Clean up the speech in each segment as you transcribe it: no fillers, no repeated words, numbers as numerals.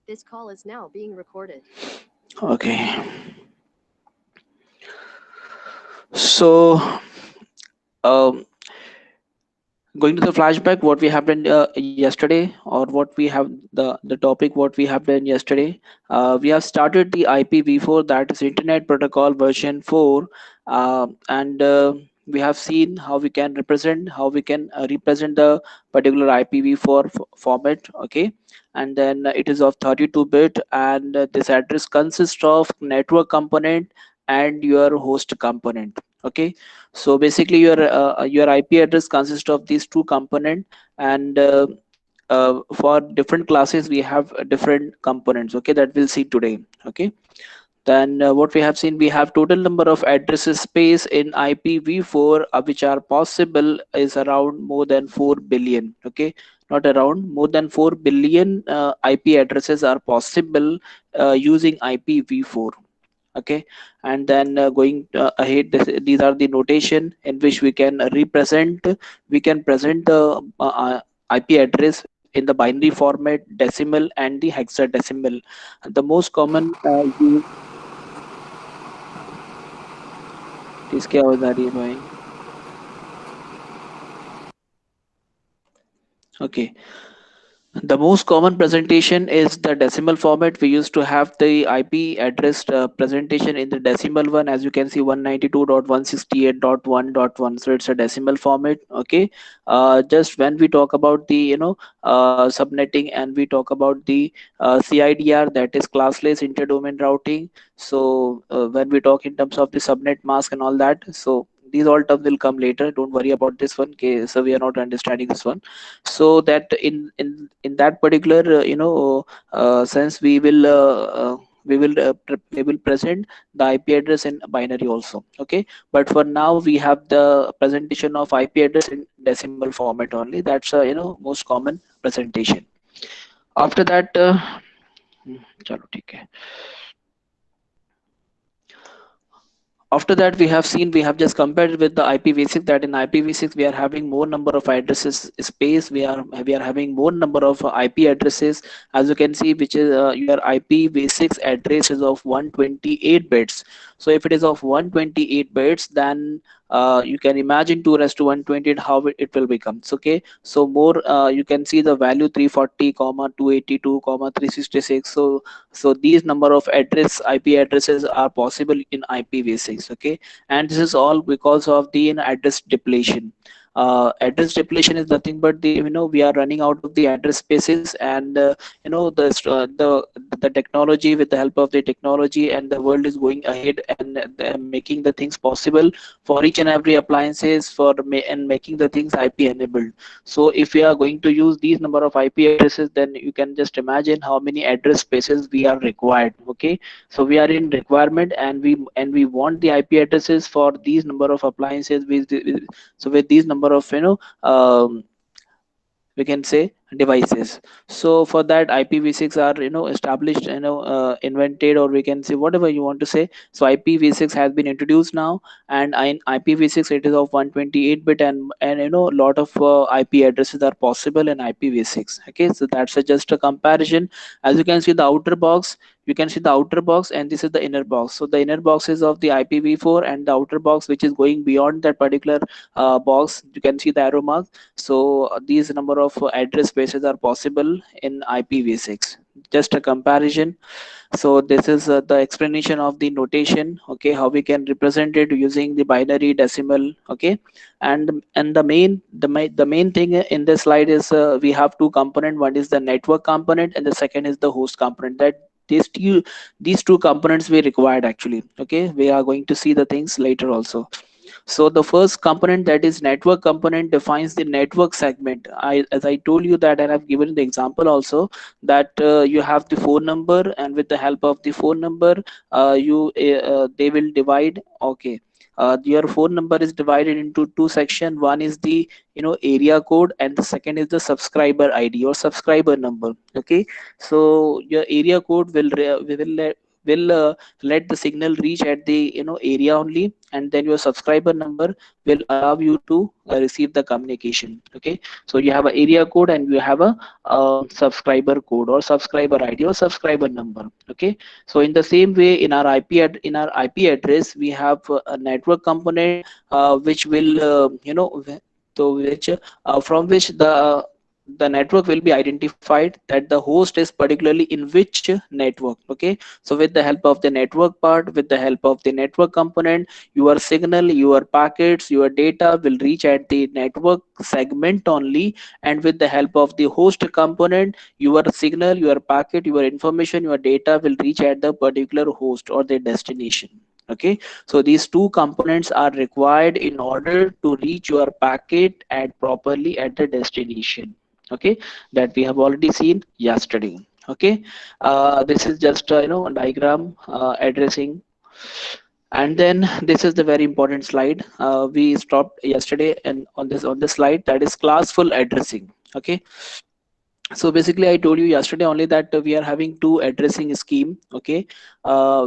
This call is now being recorded. Okay. So, um, going to the flashback, what we have done yesterday, or what we have the topic, what we have done yesterday. We have started the IPv4, that is Internet Protocol version 4, and we have seen how we can represent the particular IPv4 format. Okay, and then it is of 32-bit, and this address consists of network component and your host component. Okay, so basically your IP address consists of these two components, and for different classes we have different components, okay, that we'll see today. Okay, then what we have seen, we have total number of addresses space in IPv4 which are possible is around more than 4 billion. Okay, not around, more than 4 billion IP addresses are possible using IPv4. Okay, and then going ahead, these are the notation in which we can present the IP address in the binary format, decimal, and the hexadecimal. The most common use, किसकी आवाज आ रही है भाई? Okay, the most common presentation is the decimal format. We used to have the IP address presentation in the decimal one, as you can see, 192.168.1.1. So it's a decimal format. Okay, just when we talk about the subnetting, and we talk about the CIDR, that is classless interdomain routing. So when we talk in terms of the subnet mask and all that, so these all terms will come later. Don't worry about this one. Okay, so we are not understanding this one. So that in that particular sense, we will present the IP address in binary also. Okay, but for now we have the presentation of IP address in decimal format only. That's most common presentation. After that chalo, theek hai. After that, we have seen, we have just compared with the IPv6, that in IPv6 we are having more number of addresses space. We are having more number of IP addresses, as you can see, which is your IPv6 address is of 128 bits. So if it is of 128 bits, then you can imagine 2 raised to 128 how it will become. So, okay, so more you can see the value 340 comma 282 comma 366. So these number of IP addresses are possible in IPv6. Okay, and this is all because of the address depletion. Address depletion is nothing but the we are running out of the address spaces, and the technology, with the help of the technology, and the world is going ahead, and making the things possible for each and every appliances and making the things IP enabled. So if we are going to use these number of IP addresses, then you can just imagine how many address spaces we are required. Okay, so we are in requirement, and we want the IP addresses for these number of appliances with these number of we can say devices. So for that, IPv6 are established, invented, or we can say whatever you want to say. So IPv6 has been introduced now, and in IPv6 it is of 128-bit, and lot of IP addresses are possible in IPv6. Okay, so that's just a comparison. As you can see the outer box, you can see the outer box, and this is the inner box. So the inner box is of the IPv4, and the outer box, which is going beyond that particular box, you can see the arrow mark. So these number of address spaces are possible in IPv6. Just a comparison. So this is the explanation of the notation. Okay, how we can represent it using the binary, decimal. Okay, and the main thing in this slide is we have two component. One is the network component, and the second is the host component. That these two components we required actually. Okay, we are going to see the things later also. So the first component, that is network component, defines the network segment. As I told you that, and I've given the example also, that you have the phone number, and with the help of the phone number, they will divide. Okay, your phone number is divided into two section. One is the area code, and the second is the subscriber ID or subscriber number. Okay, so your area code will will let the signal reach at the area only, and then your subscriber number will allow you to receive the communication. Okay, so you have an area code and you have a subscriber code or subscriber ID or subscriber number. Okay, so in the same way, in our in our IP address, we have a network component which will so which from which the network will be identified that the host is particularly in which network. Okay, so with the help of the network part, with the help of the network component, your signal, your packets, your data will reach at the network segment only, and with the help of the host component, your signal, your packet, your information, your data will reach at the particular host or the destination. Okay, so these two components are required in order to reach your packet at properly at the destination. Okay, that we have already seen yesterday. Okay, this is just diagram addressing. And then this is the very important slide we stopped yesterday, and on this slide, that is classful addressing. Okay, so basically I told you yesterday only that we are having two addressing scheme. Okay,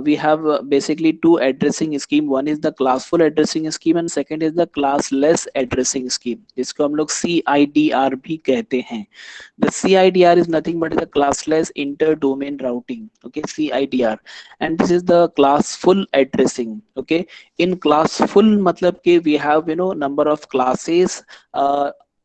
we have basically two addressing scheme. One is the classful addressing scheme and second is the classless addressing scheme, जिसको हम लोग CIDR भी कहते हैं. The CIDR is nothing but the classless inter-domain routing. Okay, CIDR, and this is the classful addressing. Okay, in classful matlab ke we have number of classes.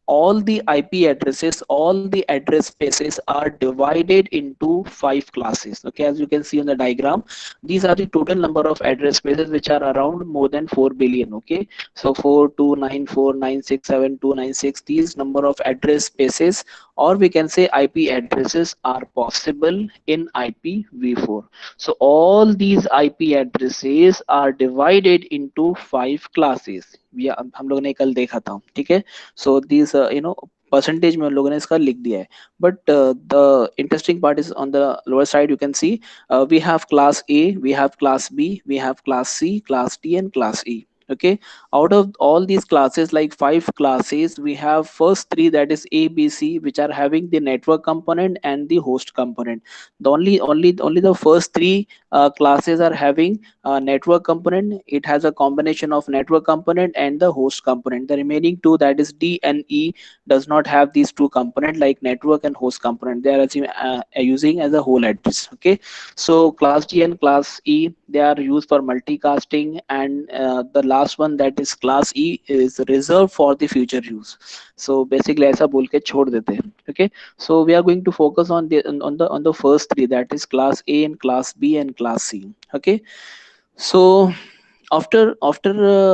All the IP addresses, all the address spaces are divided into 5 classes. Okay, as you can see on the diagram, these are the total number of address spaces which are around more than 4 billion. Okay, so 4294967 these number of address spaces, or we can say IP addresses, are possible in IPv4. So all these IP addresses are divided into 5 classes. हम लोग ने कल देखा था. ठीक है, so these percentage में उन लोगों ने इसका लिख दिया है. But the interesting part is on the lower side. You can see we have class A, we have class B, we have class C, class D, and class E. Okay, out of all these classes, like 5 classes, we have first 3, that is A, B, C, which are having the network component and the host component. The only the first 3 classes are having network component. It has a combination of network component and the host component. The remaining 2, that is D and E, does not have these 2 components like network and host component. They are using as a whole address. Okay, so class D and class E, they are used for multicasting, and the last one, that is class E, is reserved for the future use. So basically ऐसा बोल के छोड़ देते हैं. Okay, so we are going to focus on the first 3, that is class A and class B and class C. Okay, so after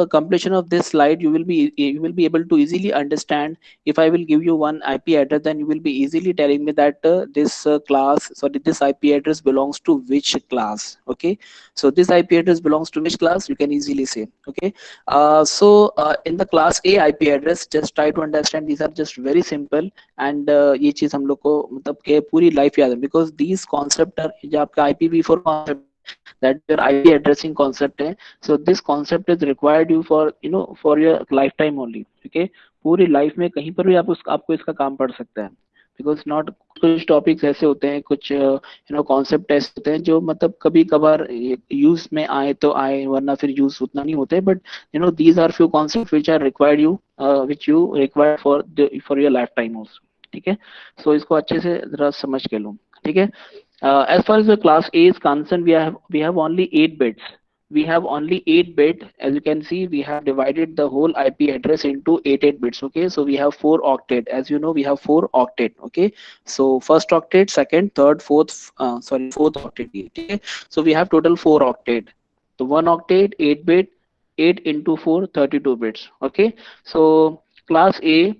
completion of this slide, you will be able to easily understand. If I will give you one IP address, then you will be easily telling me that this IP address belongs to which class. Okay, so this IP address belongs to which class, you can easily say. Okay, in the class A IP address, just try to understand, these are just very simple, and ये चीज हम लोग को मतलब के पूरी life याद है, because these concept are जो आपका IPv4 concept, that your IP addressing concept है. So this concept is required you for for your lifetime only. Okay, पूरी लाइफ में कहीं पर भी आपको इसका काम पड़ सकता है, because not कुछ टॉपिक्स ऐसे होते हैं, कुछ कॉन्सेप्ट ऐसे होते हैं जो मतलब कभी कभार यूज में आए तो आए, वरना फिर यूज उतना नहीं होते. But these are few concept which are required you which you required for your life time also. ठीक है, सो इसको अच्छे से जरा समझ के लो. ठीक है, as far as the class A is concerned, we have only 8 bits. We have only 8 bit. As you can see, we have divided the whole IP address into 8 bits. Okay, so we have 4 octet. As you know, we have 4 octet. Okay, so first octet, second, third, fourth octet. Okay, so we have total 4 octet. So 1 octet, 8 bit, 8 into 4, 32 bits. Okay, so class A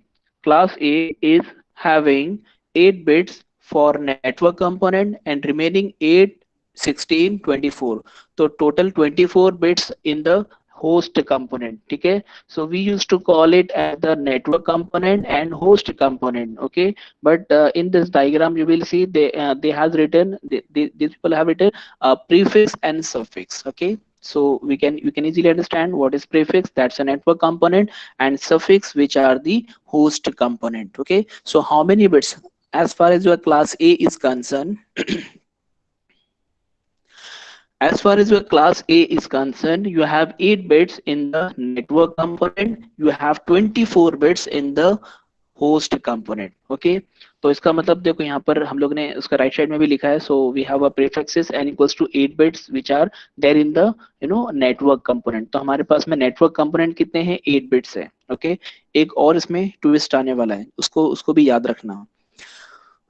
is having 8 bits for network component, and remaining 8, 16, 24. So total 24 bits in the host component. Okay, so we used to call it as the network component and host component. Okay, but in this diagram you will see they has written, these people have written prefix and suffix. Okay, so you can easily understand what is prefix, that's a network component, and suffix, which are the host component. Okay, so how many bits? As far as your class A is concerned, As far as your class A is concerned, you have 8 bits in the network component, you have 24 bits in the host component. Okay, तो इसका मतलब देखो यहाँ पर हम लोग ने उसका राइट साइड में भी लिखा है. So we have a prefixes n equals to 8 bits which are there in the network component. तो हमारे पास में नेटवर्क कंपोनेंट कितने हैं, 8 बिट्स है. ओके, एक और इसमें ट्विस्ट आने वाला है, उसको उसको भी याद रखना.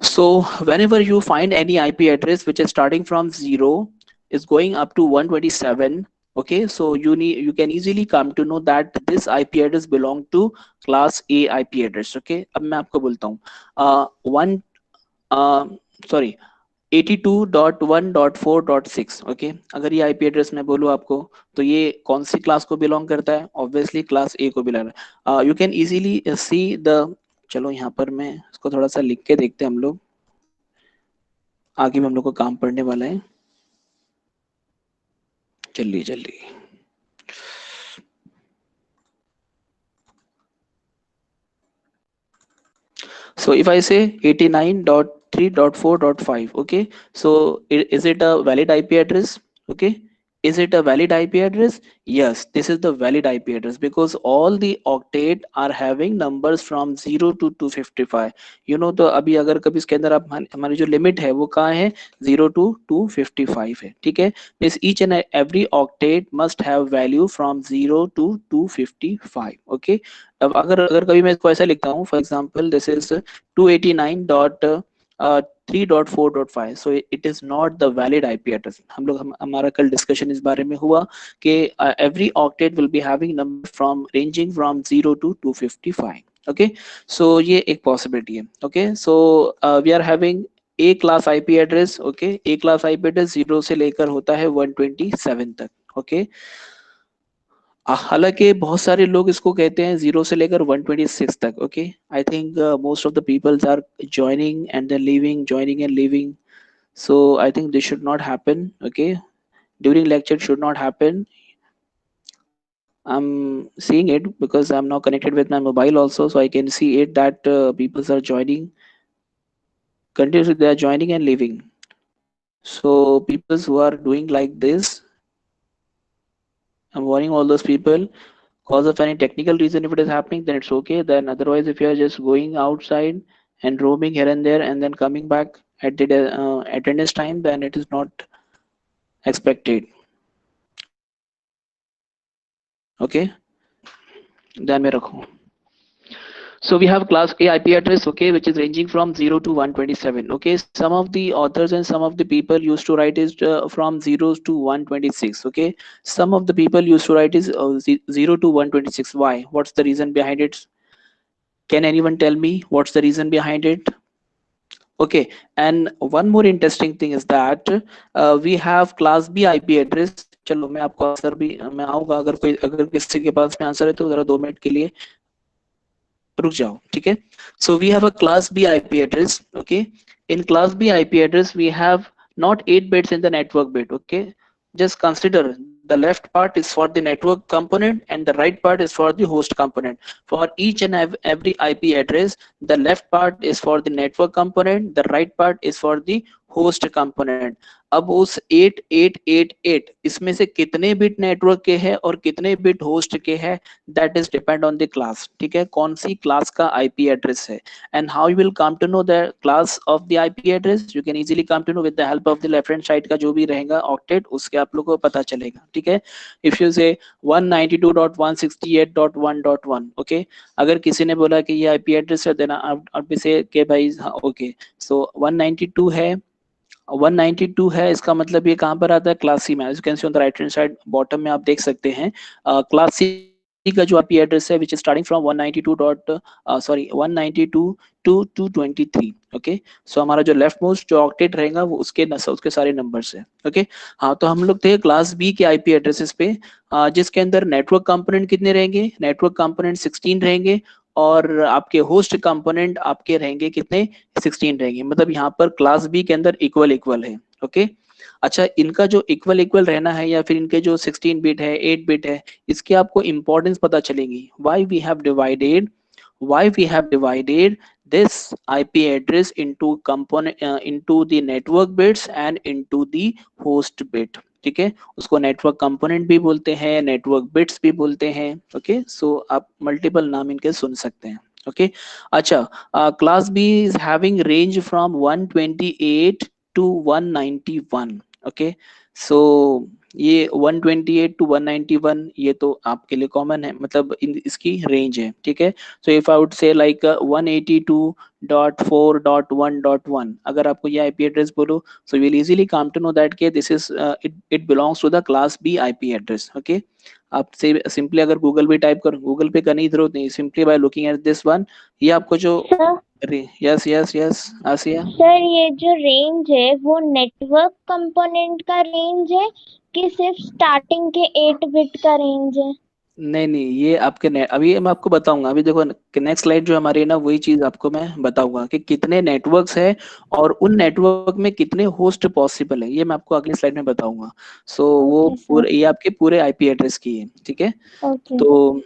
So whenever you find any IP address which is starting from 0 is going up to 127, okay, so you can easily come to know that this IP address belong to class A IP address. Okay, अब मैं आपको बोलता हूँ one sorry 82.1.4.6. Okay, अगर ये IP address मैं बोलूँ आपको तो ये कौन सी क्लास को बिलोंग करता है, ऑब्वियसली क्लास ए को बिलोंग करता है. You can easily see the, चलो यहाँ पर मैं इसको थोड़ा सा लिख के देखते हैं हम लोग, आगे भी हम लोग को काम पड़ने वाला है. जल्दी जल्दी. So if I say 89.3.4.5, okay, so is it a valid IP address? Okay, is it a valid IP address? Yes, this is the valid IP address because all the octet are having numbers from 0 to 255. तो अभी अगर कभी इसके अंदर आप हमारी जो limit है वो कहाँ है, 0 to 255 है. ठीक है, means each and every octet must have value from 0 to 255. Okay, अब अगर अगर कभी मैं इसको ऐसा लिखता हूँ, for example this is 289.3.4.5, so it is not the valid IP address. हमारा कल डिस्कशन इस बारे में हुआ कि every octet will be having number from ranging from 0 to 255. Okay, so ये एक पॉसिबिलिटी है. Okay, so we are having a class IP address. Okay, A class IP address 0 से लेकर होता है 127 तक. ओके, हालांकि बहुत सारे लोग इसको कहते हैं 0 से लेकर 126 तक. Okay, I think most of the peoples are joining and then leaving, joining and leaving. So I think this should not happen. Okay, during lecture it should not happen. I'm seeing it because I'm now connected with my mobile also, so I can see it that people are joining continuously, they are joining and leaving. So people who are doing like this, I'm warning all those people. Cause of any technical reason, if it is happening, then it's okay. Then otherwise, if you are just going outside and roaming here and there and then coming back at the attendance time, then it is not expected. Okay, ध्यान में रखो. So we have class A IP address, okay, which is ranging from 0 to 127. Okay, some of the authors and some of the people used to write is from 0 to 126. Okay, some of the people used to write is 0 to 126. Why? What's the reason behind it? Can anyone tell me what's the reason behind it? Okay, and one more interesting thing is that we have class B IP address. चलो मैं आपको answer भी मैं आऊंगा, अगर किसी के पास में आंसर है तो जरा 2 मिनट के लिए रुक जाओ. ठीक है, so we have a class B IP address. Okay, in class B IP address we have not 8 bits in the network bit. Okay, just consider the left part is for the network component and the right part is for the host component. For each and every IP address, the left part is for the network component, the right part is for the host component. अब उस 8888 इसमें से कितने bit network के हैं और कितने bit host के हैं, that is depend on the class. ठीक है, कौन सी क्लास का आईपी एड्रेस है. And how you will come to know the class of the IP address, you can easily come to know with the help of the left hand side का जो भी रहेगा ऑक्टेट, उसके आप लोगों को पता चलेगा. ठीक है, इफ यू से 192.168.1.1, ओके, अगर किसी ने बोला कि ये आईपी एड्रेस है देना आप भी से के भाई ओके, सो 192 है, 192 है, इसका मतलब ये कहाँ पर आता है, क्लास सी में. As you can see on the right hand side bottom में आप देख सकते हैं क्लास सी का जो आईपी एड्रेस है which is starting from 192 dot sorry 192 to 223. Okay, so हमारा जो लेफ्ट मोस्ट जो ऑक्टेट रहेगा वो उसके सारे नंबर्स है. ओके, हाँ, तो हम लोग थे क्लास बी के आईपी एड्रेसेस पे जिसके अंदर नेटवर्क कंपोनेंट कितने रहेंगे, नेटवर्क कंपोनेंट 16 रहेंगे और आपके होस्ट कंपोनेंट आपके रहेंगे कितने, 16 रहेंगे. मतलब यहाँ पर क्लास बी के अंदर इक्वल इक्वल है. ओके, अच्छा, इनका जो इक्वल इक्वल रहना है या फिर इनके जो 16 बिट है 8 बिट है, इसकी आपको इंपॉर्टेंस पता चलेगी. why we have divided this IP address into component into the network bits and into the host bit. ठीक है, उसको नेटवर्क कंपोनेंट भी बोलते हैं, नेटवर्क बिट्स भी बोलते हैं। ओके, सो आप मल्टीपल नाम इनके सुन सकते हैं। ओके, अच्छा, class B is having range from 128 to 191। Okay, so ये 128 टू 191 ये तो आपके लिए कॉमन है, मतलब इसकी रेंज है। ठीक है, so if I would say like 182.4.1.1, अगर आपको ये आईपी एड्रेस बोलो, so you will easily come to know that के this is it belongs to the class B IP address। okay, आप सिंपली अगर गूगल पे टाइप करो, गूगल पे करने की जरूरत नहीं, simply by looking at this one, ये आपको जो सर यस यस यस आसिया। सर ये जो रेंज है वो नेटवर्क कंपोनेंट का रेंज है कि सिर्फ स्टार्टिंग के 8 बिट का रेंज है? नहीं नहीं, ये आपके अभी मैं आपको बताऊंगा, अभी देखो नेक्स्ट स्लाइड जो हमारी है ना, वही चीज आपको मैं बताऊंगा कि कितने नेटवर्क्स है और उन नेटवर्क में कितने होस्ट पॉसिबल है, ये मैं आपको अगली स्लाइड में बताऊंगा। सो वो ओके सर। पूरे ये आपके पूरे आईपी एड्रेस की है। ठीक है, ओके। तो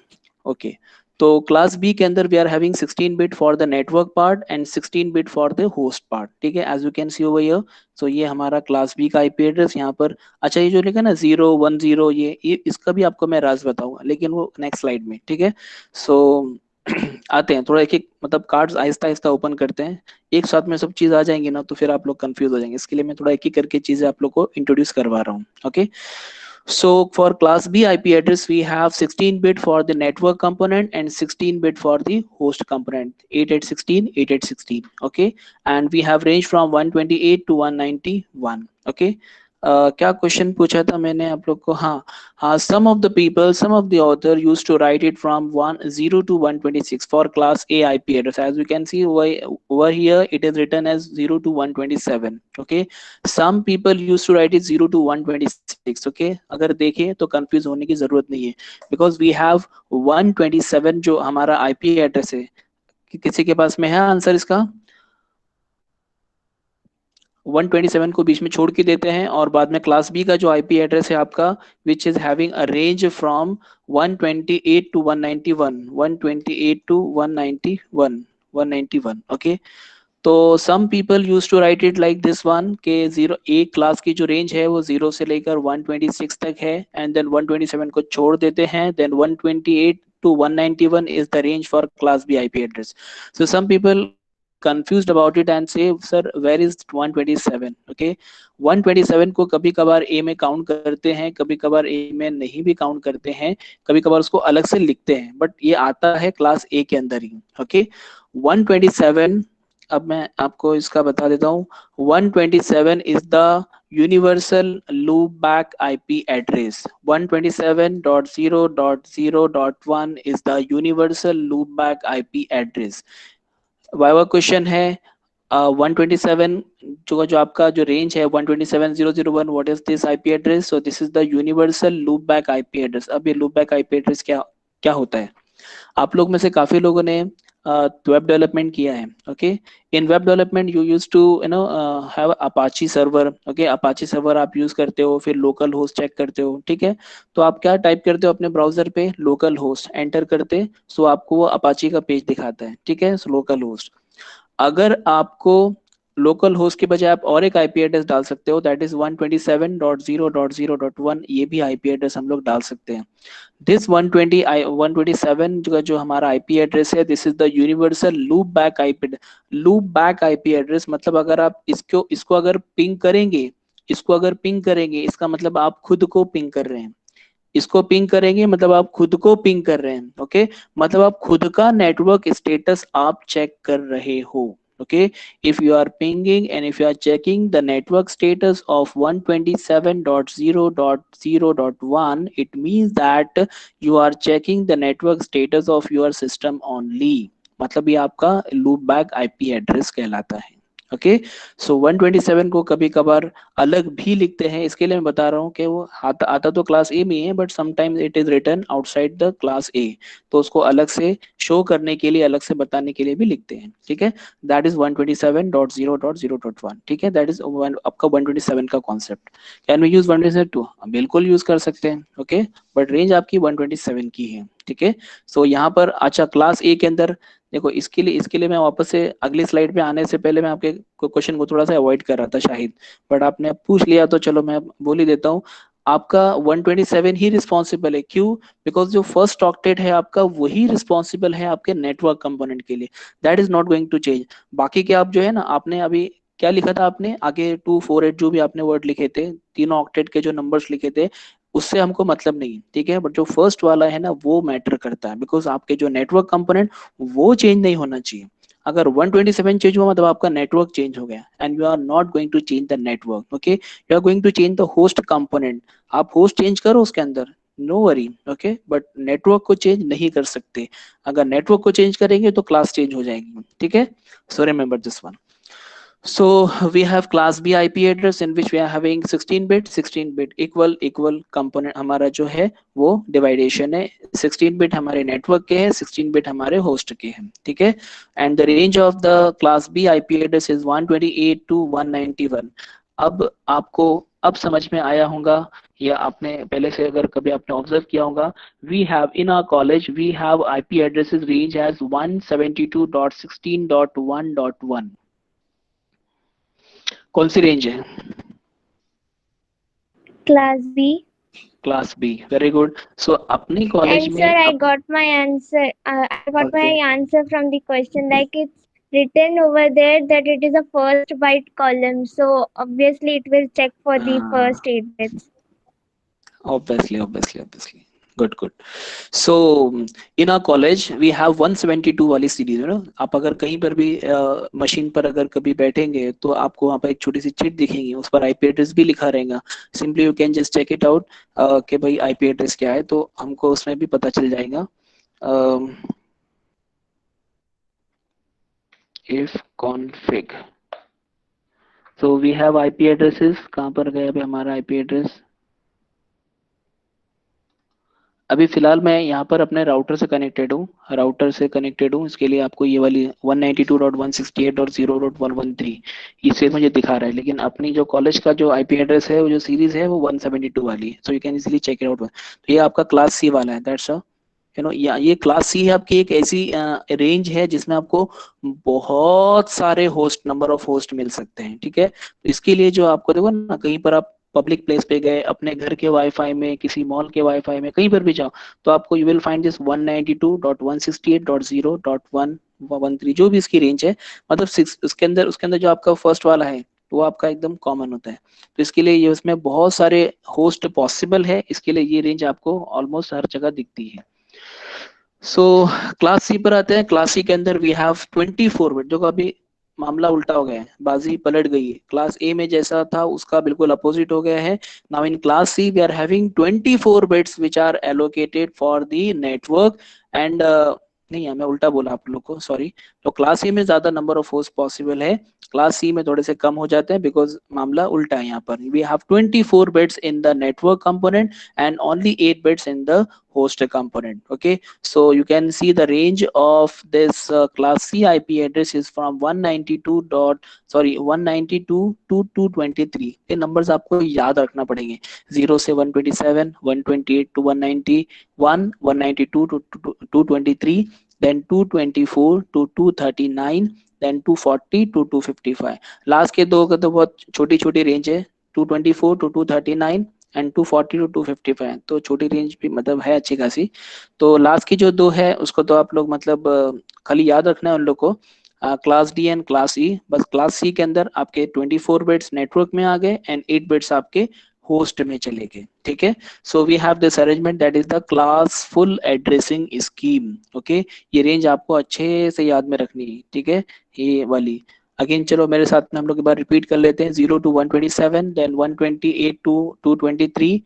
ओके, तो क्लास बी के अंदर we are having 16 bit for the network part and 16 bit for the host part. ठीक है, as you can see over here, so ये हमारा क्लास बी का आईपी एड्रेस यहाँ पर। अच्छा, ये जो लिखा है ना 010, ये इसका भी आपको मैं राज बताऊंगा, लेकिन वो नेक्स्ट स्लाइड में। ठीक है, सो आते हैं थोड़ा एक एक, मतलब कार्ड्स आहिस्ता आहिस्ता ओपन करते हैं, एक साथ में सब चीज आ जाएंगी ना तो फिर आप लोग कंफ्यूज हो जाएंगे, इसके लिए मैं थोड़ा एक एक करके चीजें आप लोग को इंट्रोड्यूस करवा रहा हूँ। Okay, so for class B IP address, we have 16 bit for the network component and 16 bit for the host component, 8816, 8816. Okay, and we have range from 128 to 191. Okay, क्या क्वेश्चन पूछा था मैंने आप लोग को? हाँ हाँ, some of the people, some of the author used to write it from 10 to 126 for class A IP address. As you can see over here, it is written as 0 to 127. Okay, some people used to write it 0 to 126। okay, अगर देखें तो confuse होने की जरूरत नहीं है, because we have 127 जो हमारा आईपी एड्रेस है। किसी के पास में है आंसर इसका? 127 को बीच में छोड़ के देते हैं और बाद में क्लास बी का जो आईपी एड्रेस है आपका, which is having a range from 128 to 191, 128 to 191, 191। Okay, तो some people use to write it like this one के जीरो, एक क्लास की जो रेंज है वो 0 से लेकर 126 तक है, एंड देन 127 को छोड़ देते हैं, then 128 to 191 is the range for class B IP address. So some people confused about it and say sir where is 127? okay, 127 को कभी कभार ए में काउंट करते हैं, कभी कभार ए में नहीं भी काउंट करते हैं, कभी कभार उसको अलग से लिखते हैं, बट ये आता है क्लास ए के अंदर ही। ओके, 127, अब मैं आपको इसका बता देता हूँ, 127 is the universal loop back IP address. 127.0.0.1 is the universal loop back IP address. Viva question है, 127 जो आपका जो रेंज है 127.0.0.1, what is this IP address? So this is the universal loop back IP address. अब ये loop back IP address क्या क्या होता है? आप लोग में से काफी लोगों ने वेब डेवलपमेंट किया है। Okay, in web development you use to have Apache server. Okay, Apache server आप यूज करते हो, फिर लोकल होस्ट चेक करते हो। ठीक है, तो आप क्या टाइप करते हो अपने ब्राउजर पे? लोकल होस्ट एंटर करते, सो आपको वो अपाची का पेज दिखाता है। ठीक है, सो लोकल होस्ट। अगर आपको लोकल होस्ट के बजाय आप और एक आईपी एड्रेस डाल सकते हो, दैट इज 127.0.0.1, ये भी आईपी एड्रेस हम लोग डाल सकते हैं। दिस 127 जो हमारा आईपी एड्रेस है, this is the universal loop back IP. Loop back IP address मतलब अगर आप इसको इसको अगर पिंग करेंगे, इसको अगर पिंग करेंगे, इसका मतलब आप खुद को पिंग कर रहे हैं। इसको पिंग करेंगे मतलब आप खुद को पिंग कर रहे हैं। ओके, मतलब आप खुद का नेटवर्क स्टेटस आप चेक कर रहे हो। okay, if you are pinging and if you are checking the network status of 127.0.0.1, it means that you are checking the network status of your system only। मतलब ये आपका loop back IP एड्रेस कहलाता है। Okay, सो 127 को कभी कभार अलग भी लिखते हैं, इसके लिए मैं बता रहा हूँ कि वो आता तो क्लास ए में है, but sometimes it is written outside the class A, तो उसको अलग से शो करने के लिए, अलग से बताने के लिए भी लिखते हैं। ठीक है, दैट इज 127.0.0.1। ठीक है, दैट इज आपका 127 का कॉन्सेप्ट। Can we use 127? बिल्कुल यूज कर सकते हैं। ओके, बट रेंज आपकी 127 की है। ठीक है, सो यहाँ पर अच्छा क्लास ए के अंदर देखो इसके लिए मैं वापस से अगली स्लाइड पे आने से पहले मैं आपके क्वेश्चन को थोड़ा सा अवॉइड कर रहा था शाहिद, बट आपने पूछ लिया तो चलो मैं बोल ही देता हूँ। आपका 127 ही रिस्पॉन्सिबल है, क्यों? बिकॉज जो फर्स्ट ऑक्टेट है आपका वही रिस्पॉन्सिबल है आपके नेटवर्क कंपोनेंट के लिए, that is not going to change. बाकी के आप जो है ना, आपने अभी क्या लिखा था, आपने आगे 248 जो भी आपने वर्ड लिखे थे, तीनों ऑक्टेट के जो नंबर्स लिखे थे, उससे हमको मतलब नहीं है, ठीक है, बट जो फर्स्ट वाला है ना वो मैटर करता है, बिकॉज आपके जो नेटवर्क कंपोनेंट वो चेंज नहीं होना चाहिए। अगर 127 चेंज हुआ मतलब आपका नेटवर्क चेंज हो गया, and you are not going to change the network, okay, you are going to change the host component. आप होस्ट चेंज करो उसके अंदर, no worry, okay, but network को चेंज नहीं कर सकते। अगर नेटवर्क को चेंज करेंगे तो क्लास चेंज हो जाएगी, ठीक है, so remember this one. So we have class B IP address in which we are having 16 bit equal component हमारा जो है वो dividation है, 16 bit हमारे network के है, 16 bit हमारे host के हैं, ठीक है, and the range of the class B IP address is 128 to 191। अब आपको अब समझ में आया होगा, या आपने पहले से अगर कभी आपने ऑब्जर्व किया होगा, we have in our college we have IP addresses range as 172.16.1.1। कौन सी रेंज है? Class B. Class B, very good. So अपनी कॉलेज And में sir, I got my answer. I got my Okay. answer from the question. Like it's written over there that it is a first byte column. So obviously it will check for the first 8 bits. Obviously good good. So in our college we have 172 वाली series है ना, आप अगर कहीं पर भी machine पर अगर कभी बैठेंगे तो आपको वहाँ पर एक छोटी सी चिट दिखेगी, उस पर आईपी एड्रेस भी लिखा रहेगा। Simply you can just check it out कि भाई आईपी एड्रेस क्या है, तो हमको उसमें भी पता चल जाएगा। Ifconfig, so we have IP addresses, कहाँ पर गया अभी हमारा आईपी एड्रेस? अभी फिलहाल मैं यहाँ पर अपने राउटर से कनेक्टेड हूँ, इसके लिए आपको ये वाली 192.168.0.113 इसे मुझे दिखा रहा है, लेकिन अपनी जो कॉलेज का जो आईपी एड्रेस है, वो जो सीरीज है वो 172 वाली है, so you can easily check it out. तो ये आपका क्लास सी वाला है, दैट्स यू नो, ये क्लास सी है आपकी, एक ऐसी रेंज है जिसमें आपको बहुत सारे होस्ट, नंबर ऑफ होस्ट मिल सकते हैं, ठीक है। तो इसके लिए जो आपको देखो ना, कहीं पर आप पब्लिक प्लेस पे गए, अपने घर के वाईफाई में, किसी मॉल के वाईफाई में, कहीं पर भी जाओ, तो आपको यू विल फाइंड दिस 192.168.0.113 जो भी इसकी रेंज है, मतलब उसके अंदर जो आपका फर्स्ट वाला है वो आपका एकदम कॉमन होता है। तो इसके लिए ये उसमें बहुत सारे होस्ट पॉसिबल है, इसके लिए ये रेंज आपको ऑलमोस्ट हर जगह दिखती है। सो क्लास सी पर आते हैं। क्लास सी के अंदर वी हैव 24 बिट, जो अभी मामला उल्टा हो गया है, बाजी पलट गई है, क्लास ए में जैसा था उसका बिल्कुल अपोजिट हो गया है। Now in class C we are having 24 bits which are allocated for the network and नहीं है, मैं उल्टा बोला आप लोग को, सॉरी। तो क्लास सी में ज्यादा नंबर ऑफ होस्ट पॉसिबल है, क्लास सी में थोड़े से कम हो जाते हैं, बिकॉज मामला उल्टा है। यहाँ पर we have 24 bits in the network component and only 8 bits in the host component, okay, so you can see the range of this class C IP address is from 192 to 223। ये numbers आपको याद रखना पड़ेंगे, 0 से 127, 128 to 191, 192 to 223, then 224 to 239, then 240 to 255। Last के दो का तो बहुत छोटी छोटी रेंज है, 224 to 239 एंड 240 टू 255, तो छोटी रेंज भी मतलब है अच्छी खासी। तो लास्ट की जो दो है उसको तो आप लोग मतलब खाली याद रखना है उन लोग को, क्लास डी एंड क्लास ई। बस क्लास सी के अंदर आपके 24 बिट्स नेटवर्क में आ गए एंड 8 बिट्स आपके होस्ट में चले गए, ठीक है। So we have this arrangement, that is the class full addressing scheme, okay. ये रेंज आपको अच्छे से याद में रखनी है, ठीक है, ये वाली। अगेन चलो मेरे साथ में हम लोग एक बार रिपीट कर लेते हैं, 0 to 127, then 128 to 223,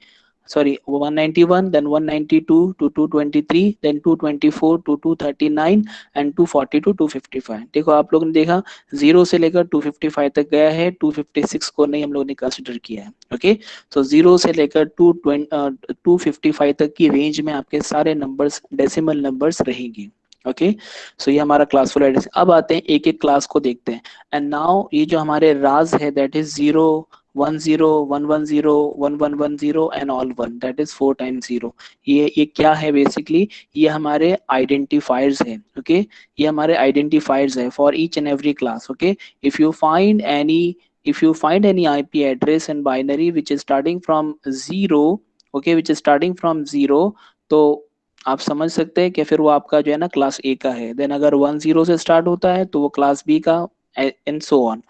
sorry 191, then 192 to 223, then 224 to 239 and 240 to 255। देखो आप लोगों ने देखा 0 से लेकर 255 तक गया है, 256 को नहीं हम लोगों ने कंसिडर किया है, ओके। तो 0 से लेकर 255 तक की रेंज में आपके सारे नंबर्स डेसिमल नंबर्स रहेंगे, ओके। सो ये हमारा क्लासफुल एड्रेस। अब आते हैं एक एक क्लास को देखते हैं, एंड नाउ ये जो हमारे राज है that is 0 10 110 1110 and all 1, that is 4 times 0। ये क्या है बेसिकली, ये हमारे आइडेंटिफायर्स है। ओके, ये हमारे आइडेंटिफायर्स है for each and every class. Okay, if you find any if you find any IP address in binary which is starting from 0, okay, which is starting from 0, तो आप समझ सकते हैं कि फिर वो आपका जो है ना क्लास ए का है। देन अगर 10 से स्टार्ट होता है तो वो क्लास बी का, एंड सो ऑन।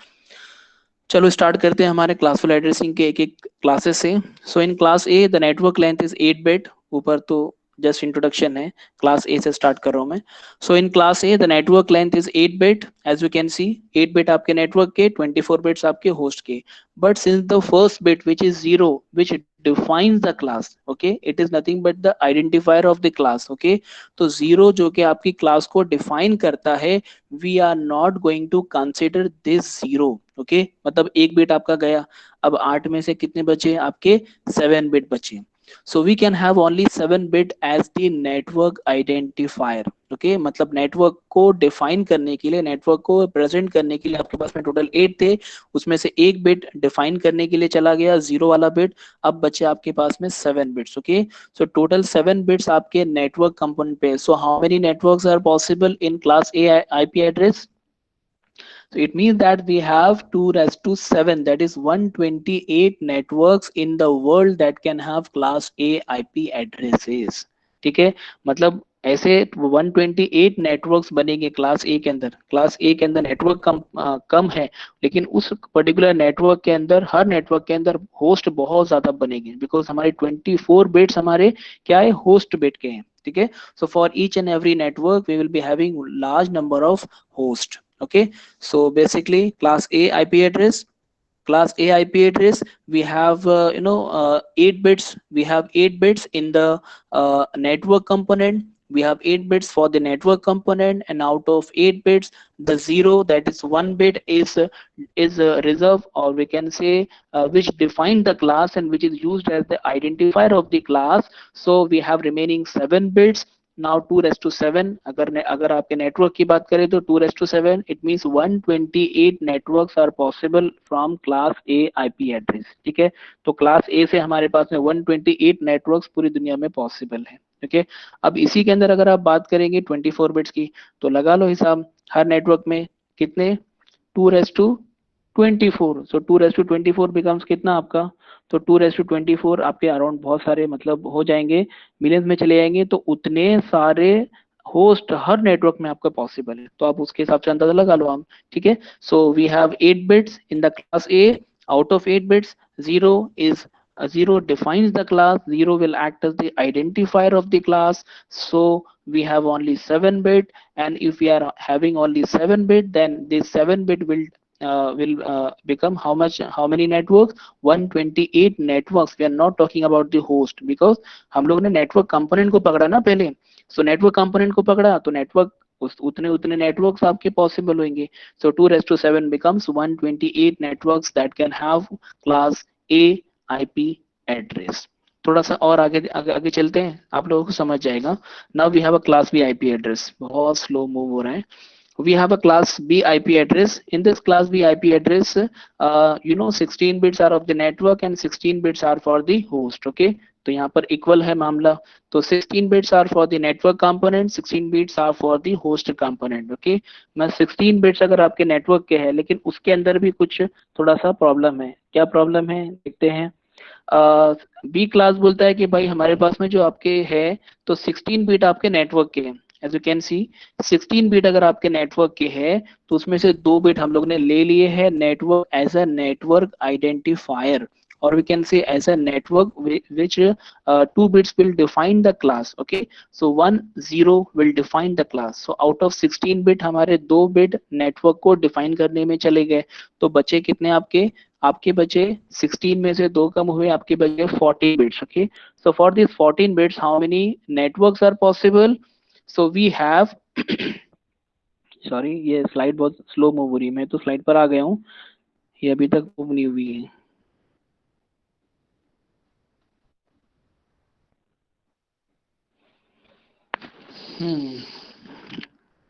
चलो स्टार्ट करते हैं हमारे क्लासफुल एड्रेसिंग के एक एक क्लासेस से। So in class A the network length is 8 bit. ऊपर तो जस्ट इंट्रोडक्शन है, क्लास ए से स्टार्ट कर रहा हूं मैं। So in class A the network length is 8 bit, as you can see 8 bit आपके नेटवर्क के, 24 बिट्स आपके होस्ट के। But since the first bit which is 0 which defines the class, okay, it is nothing but the identifier of the class, okay। तो 0 जो कि आपकी class को define करता है, we are not going to consider this 0, okay. मतलब एक bit आपका गया, अब 8 में से कितने बचे आपके, 7 बिट बचे। So we can have only 7 bit as the network identifier, okay. मतलब नेटवर्क को डिफाइन करने के लिए, नेटवर्क को प्रेजेंट करने के लिए आपके पास में टोटल 8 थे, उसमें से एक बिट डिफाइन करने के लिए चला गया 0 वाला बिट, अब बचे आपके पास में 7 bits, okay. So total 7 bits आपके नेटवर्क कंपोनेंट पे। So how many networks are possible in class A IP address? So it means that we have 2 raised to 7, that is 128 networks in the world that can have class A IP addresses। ठीक है, मतलब ऐसे 128 networks बनेंगे class ए के अंदर। Class ए के अंदर network कम है, लेकिन उस पर्टिकुलर नेटवर्क के अंदर, हर नेटवर्क के अंदर होस्ट बहुत ज्यादा बनेंगे, बिकॉज हमारे 24 बिट्स हमारे क्या है, होस्ट बिट के हैं। ठीक है, so for each and every network we will be having large number of host. Okay, so basically class A IP address, class A IP address, we have 8 bits, we have 8 bits in the network component, we have 8 bits for the network component, and out of 8 bits the 0, that is 1 bit, is reserved, or we can say which define the class and which is used as the identifier of the class। So we have remaining 7 bits। Now 2 to 7, अगर आपके network की बात करें तो 2 to 7, it means 128 networks are possible from class A IP address. ठीक है, तो class A से हमारे पास में 128 नेटवर्क्स पूरी दुनिया में पॉसिबल है। ओके, अब इसी के अंदर अगर आप बात करेंगे 24 बिट्स की, तो लगा लो हिसाब, हर नेटवर्क में कितने, 2 to 24। सो 2 to 24 बिकम्स कितना आपका, तो 2 to 24 आपके अराउंड बहुत सारे मतलब हो जाएंगे, मिलियंस में चले जाएंगे, तो उतने सारे होस्ट हर नेटवर्क में आपका पॉसिबल है। तो आप उसके हिसाब से अंदाजा लगा लो आप। ठीक है, so we have 8 bits in the class A. Out of 8 bits 0 is 0 defines the class, 0 will act as the identifier of the class, so we have only 7 bit, and if we are having only 7 bit, then this 7 bit will become how much, how many networks, 128 networks। we are not talking about the host, because हम लोग ने network component को पकड़ा ना पहले। So network component को पकड़ा तो नेटवर्क उतने उतने नेटवर्क्स आपके पॉसिबल होंगे। सो 2 to 7 becomes 128 networks that can have class A IP address। थोड़ा सा और आगे चलते हैं, आप लोगों को समझ जाएगा। Now we have a class B IP address, बहुत स्लो मूव हो रहा है। We have a class B IP address। In this class B IP address, 16 bits are of the network and 16 bits are for the host। Okay, तो यहाँ पर equal है मामला, तो 16 bits are for the network component, 16 bits are for the host component। Okay, मैं 16 bits अगर आपके network के है, लेकिन उसके अंदर भी कुछ थोड़ा सा प्रॉब्लम है। क्या प्रॉब्लम है देखते हैं। बी क्लास बोलता है कि भाई हमारे पास में जो आपके है, तो 16 बिट आपके नेटवर्क के हैं। As you can see 16 bit अगर आपके नेटवर्क के है, तो उसमें से 2 बिट हम लोग ने ले लिए हैं network as a network identifier, or we can say as a network which 2 bits will define the class। Okay, so 1 0 will define the class। so out of 16 bit हमारे 2 बिट नेटवर्क को define करने में चले गए, तो बचे कितने आपके बचे 16 में से 2 कम हुए, आपके बचे 14 bits. Okay, so for this 14 bits how many networks are possible? So we have sorry, ये स्लाइड बहुत स्लो मूव हो रही है, मैं तो स्लाइड पर आ गया हूँ, ये अभी तक मूव नहीं हुई है।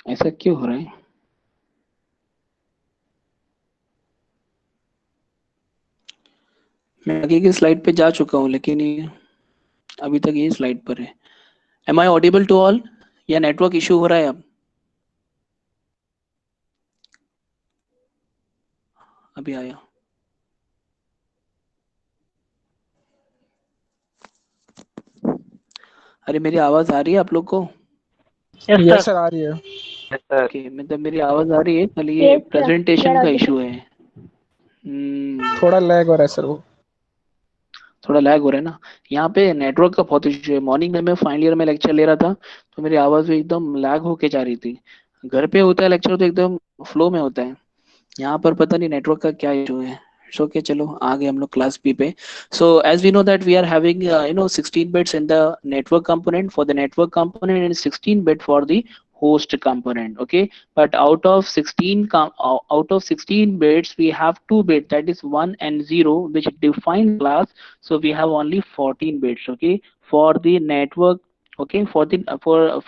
ऐसा क्यों हो रहा है? मैं आगे की स्लाइड पे जा चुका हूँ, लेकिन ये अभी तक ये स्लाइड पर है। Am I audible to all, या नेटवर्क इशू हो रहा है अब? अभी आया? अरे मेरी आवाज आ रही है आप लोग को? यस सर, आ रही है। ओके, मतलब मेरी आवाज आ रही है, खाली ये Yes, sir. प्रेजेंटेशन You're का audible. इशू है। थोड़ा लैग हो रहा है सर वो। थोड़ा लैग हो रहा है ना, यहाँ पे नेटवर्क का बहुत इशू है। मॉर्निंग में मैं फाइनल ईयर में लेक्चर ले रहा था, तो मेरी आवाज भी एकदम लैग होके जा रही थी। घर पे होता है लेक्चर तो एकदम फ्लो में होता है, यहाँ पर पता नहीं नेटवर्क का क्या इशू है। ओके, चलो आगे हम लोग क्लास बी पे। So as we know that we are having 16 bits in the network component, for the network component and 16 bit for the host component. Okay, but out of 16 bits we have 2 bits, that is 1 and 0, which define class. So we have only 14 bits, okay, for the network. Okay, for the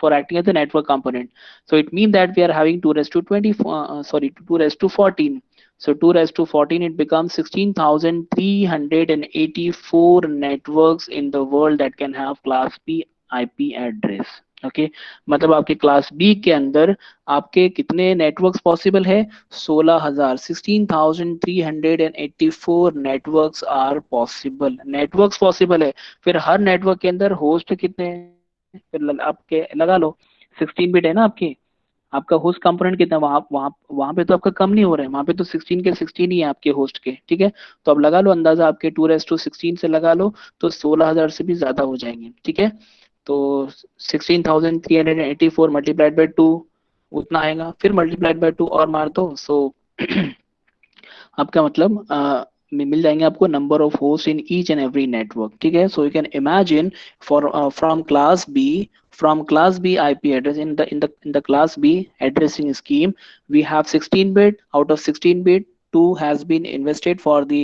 for acting as a network component. So it means that we are having 2 raised to 20, 2 raised to 14. So 2 raised to 14, it becomes 16,384 networks in the world that can have class B IP address. Okay, मतलब आपके class B के अंदर आपके कितने networks possible है? 16,000, 16,384 networks are possible, networks possible है। फिर हर network के अंदर होस्ट कितने हैं? फिर आपके लगा लो, 16 बिट है ना आपकी, आपका होस्ट कंपोनेंट कितना, वहां वहां वहां पे तो आपका कम नहीं हो रहा है, वहां पे तो 16 के 16 ही है आपके होस्ट के, ठीक है। तो अब लगा लो अंदाजा, आपके 2:16 से लगा लो तो 16,000 से भी ज्यादा हो जाएंगे, ठीक है। तो 16,384 मल्टीप्लाइड बाई 2 उतना आएगा, फिर मल्टीप्लाइड बाई 2 और मार दो। सो आपका मतलब मिल जाएंगे आपको number of host in each and every network, ठीक है। So you can imagine for from class B IP address, in the class B addressing scheme, we have 16 bit. Out of 16 bit, 2 has been invested for the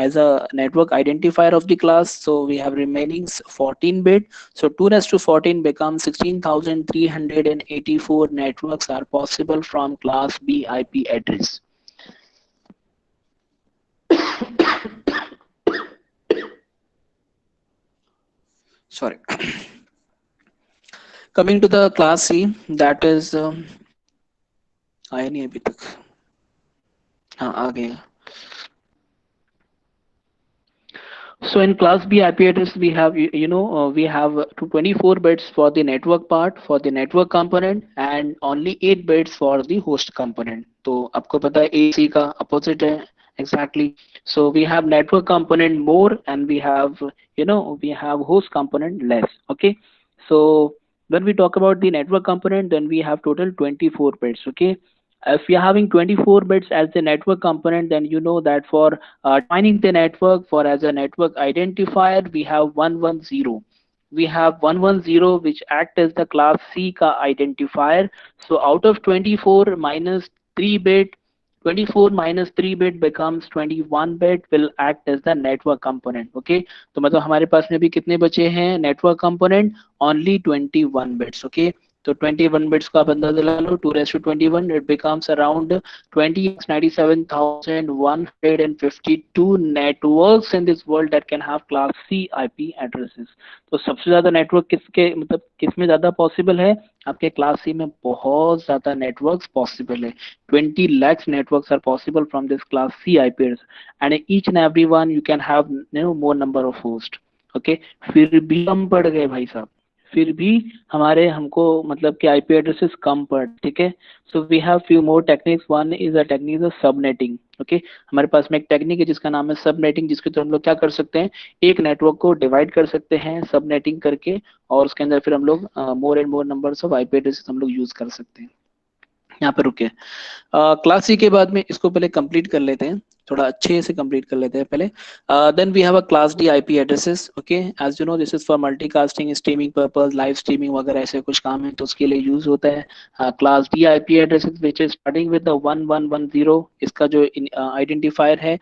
as a network identifier of the class, so we have remaining 14 bit. So 2 raised to 14 becomes 16,384 networks are possible from class B IP address. Sorry. Coming to the class C, that is आया नहीं अभी तक, हाँ आ गया। So in class B IP address we have we have 24 bits for the network part, for the network component, and only 8 bits for the host component. तो आपको पता है AC का opposite है exactly. So we have network component more and we have we have host component less. Okay, so when we talk about the network component, then we have total 24 bits. Okay, if you're having 24 bits as the network component, then you know that for defining the network, for as a network identifier, we have 110. We have 110 which act as the class C ka identifier. So out of 24 minus 3 bit, 24 minus 3 bit becomes 21 bit, will act as the network component. Okay, तो मतलब हमारे पास में भी कितने बचे हैं network component? Only 21 bits. Okay, तो 21 बिट्स का आप अंदाजा लगा लो, 2:21, it becomes around 20,97,152 networks in this world that can have class C IP addresses. तो सबसे ज्यादा नेटवर्क किसके मतलब किसमें ज्यादा पॉसिबल है? आपके क्लास सी में बहुत ज्यादा नेटवर्क्स पॉसिबल है। 20 lakhs networks are possible from this class C IP address, and each and every one you can have more number of host. Okay, फिर भी कम पड़ गए भाई साहब, फिर भी हमारे हमको मतलब कि आईपी एड्रेसेस कम पड़, ठीक है। So we have few more techniques, one is a technique of subnetting. Okay, हमारे पास में एक टेक्निक है जिसका नाम है सबनेटिंग, जिसके थ्रू हम लोग क्या कर सकते हैं, एक नेटवर्क को डिवाइड कर सकते हैं सबनेटिंग करके, और उसके अंदर फिर हम लोग more and more numbers of IP addresses हम लोग यूज कर सकते हैं। यहाँ पे रुके, क्लास सी के बाद में इसको पहले कंप्लीट कर लेते हैं, थोड़ा अच्छे से कंप्लीट कर लेते हैं पहले। Then we have a class D IP addresses. Okay, as you know this is for multicasting, streaming purpose, live streaming वगैरह ऐसे कुछ काम है तो उसके लिए यूज होता है class D IP addresses, which is starting with the 1110। इसका जो आइडेंटिफायर है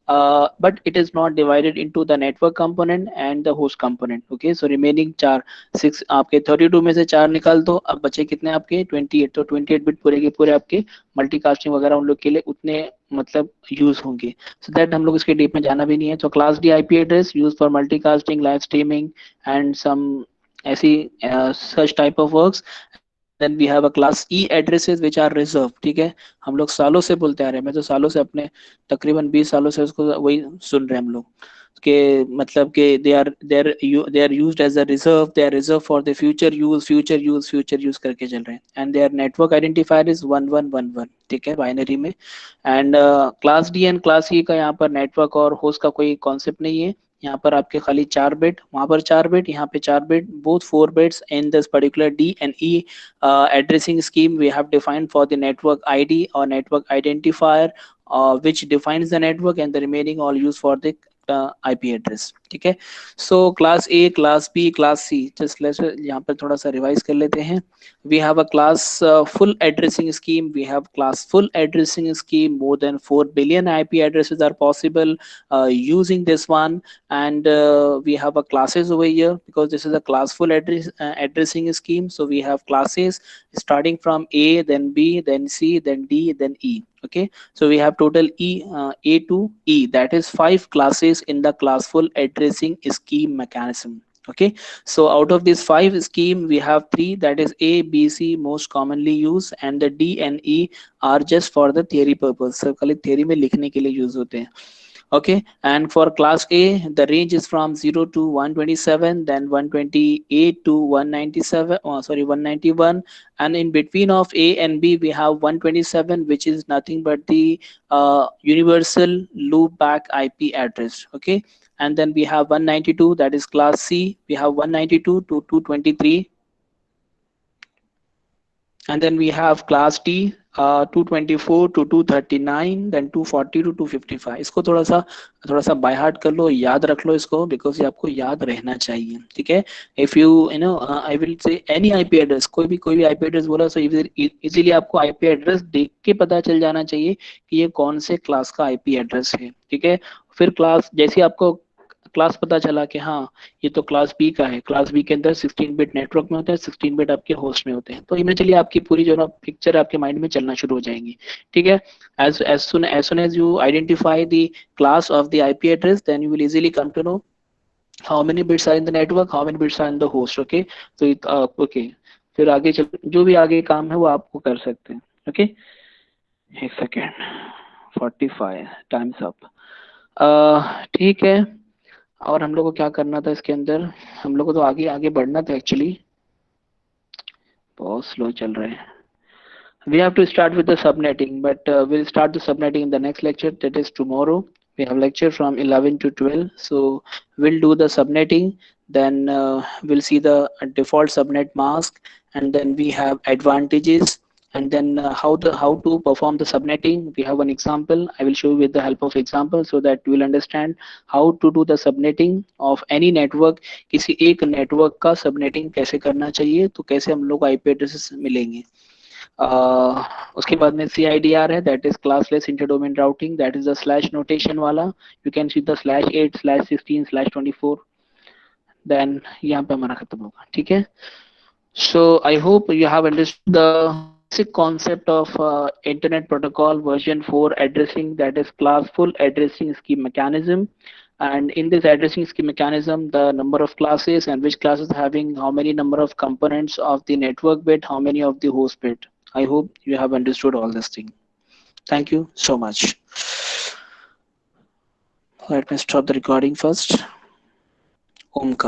but it is not divided into the network component and the host component. Okay, so remaining 6 आपके 32 में से 4 निकाल दो, अब बचे कितने आपके 28, तो 28 बिट पूरे के पूरे आपके मल्टीकास्टिंग वगैरह उन लोग के लिए उतने मतलब यूज होंगे. सो दैट हम लोग इसके डीप में जाना भी नहीं है. तो class D IP address use for multicasting, live streaming and some ऐसी such type of works. Then we have a class E addresses which are reserved. ठीक है, हम लोग सालों से बोलते आ रहे हैं, मैं तो सालों से अपने तकरीबन 20 सालों से उसको वही सुन रहे हैं हम लोग के मतलब के they are used as a reserve, they are reserved for the future use करके चल रहे हैं. And their network identifier is 1111. ठीक है, बाइनरी में. And class D and class ई का यहाँ पर नेटवर्क और होस्ट का कोई कॉन्सेप्ट नहीं है. यहाँ पर आपके खाली 4 बिट, वहां पर 4 बिट, यहाँ पे 4 bit, both 4 bits in this particular D and E addressing scheme we have defined for the network ID or network identifier which defines the network, and the remaining all used for the IP address. ठीक है, so class A, class B, class C, just let's यहाँ पर थोड़ा सा revise कर लेते हैं. We have a class full addressing scheme. We have class full addressing scheme. More than 4 billion IP addresses are possible using this one. And we have a classes over here because this is a class full addressing scheme. So we have classes starting from A, then B, then C, then D, then E. Okay, so we have total A to E, that is 5 classes in the classful addressing scheme mechanism. Okay, so out of these 5 scheme we have 3, that is A, B, C most commonly used, and the D and E are just for the theory purpose. So खाली theory में लिखने के लिए use होते हैं. Okay, and for class A the range is from 0 to 127, then 128 to 197, 191, and in between of A and B we have 127, which is nothing but the universal loopback IP address. Okay, and then we have 192, that is class C. We have 192 to 223, and then we have class D 224 to 239, then 240 to 255. इसको थोड़ा सा by heart कर लो, याद रख लो इसको, because ये आपको याद रहना चाहिए. ठीक है, if you I will say any IP address, कोई भी आईपी एड्रेस बोला, सो इजीली आपको आईपी एड्रेस देख के पता चल जाना चाहिए कि ये कौन से क्लास का आईपी एड्रेस है. ठीक है, फिर क्लास जैसे आपको क्लास पता चला कि हाँ ये तो क्लास बी का है, क्लास बी के अंदर 16 बिट नेटवर्क में होते हैं, 16 बिट आपके होस्ट में होते हैं, तो इमेजिनली आपकी पूरी जो ना पिक्चर आपके माइंड में चलना शुरू हो जाएंगी. ठीक है, as soon as you identify the class of the IP address, then you will easily come to know how many bits are in the network, how many bits are in the host. Okay, so okay, फिर आगे चल जो भी आगे काम है वो आपको कर सकते हैं. ओके, एक सेकेंड, 45 टाइम्स अप. ठीक है, और हम लोग को क्या करना था इसके अंदर, हम लोग को तो आगे बढ़ना था एक्चुअली, बहुत स्लो चल रहे हैं. We have to start with the subnetting, but we'll start the subnetting in the next lecture, that is tomorrow. We have lecture from 11 to 12, so we'll do the subnetting, then we'll see the default subnet mask, and then we have advantages, and then how to perform the subnetting. We have an example. I will show you with the help of example so that you will understand how to do the subnetting of any network. किसी एक network का subnetting कैसे करना चाहिए, तो कैसे हम लोग आईपी एड्रेसेस मिलेंगे. उसके बाद में CIDR है, that is classless interdomain routing, that is the slash notation वाला. You can see the /8 /16 /24, then यहाँ पे हमारा खत्म होगा. ठीक है, so I hope you have understood the basic concept of internet protocol version 4 addressing, that is classful addressing scheme mechanism. And in this addressing scheme mechanism, the number of classes and which classes having how many number of components of the network bit, how many of the host bit. I hope you have understood all this thing. Thank you so much. Let me stop the recording first. Omkar.